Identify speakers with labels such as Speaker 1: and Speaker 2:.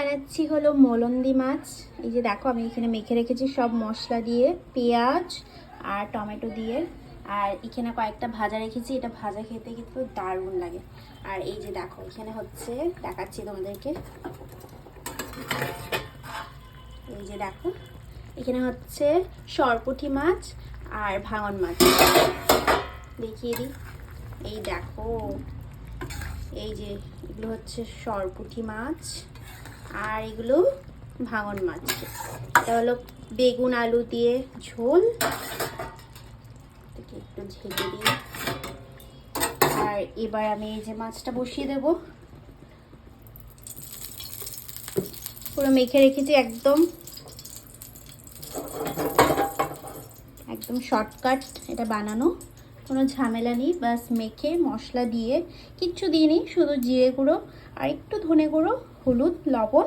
Speaker 1: বানাচ্ছি হলো মোলন্দি মাছ। এই যে দেখো আমি এখানে মেখে রেখেছি সব মশলা দিয়ে, পেঁয়াজ আর টমেটো দিয়ে। আর এখানে কয়েকটা ভাজা রেখেছি, এটা ভাজা খেতে কিন্তু দারুণ লাগে। আর এই যে দেখো এখানে হচ্ছে, দেখাচ্ছি তোমাদেরকে, এই যে দেখো এখানে হচ্ছে সরপুঁটি মাছ আর ভাঙন মাছ। দেখিয়ে দিই, এই দেখো এই যে এগুলো হচ্ছে সরপুঁটি মাছ আর এগুলো ভাঙন মাছ। এটা হলো বেগুন আলু দিয়ে ঝোল, একটু ঝেঁকে দিই। আর এবার আমি এই যে মাছটা বসিয়ে দেব। পুরো মেখে রেখেছি, একদম একদম শর্টকাট এটা বানানো, কোনো ঝামেলা নেই। বাস মেখে মশলা দিয়ে, কিচ্ছু দিইনি, শুধু জিরে গুঁড়ো আর একটু ধনে গুঁড়ো, হলুদ, লবণ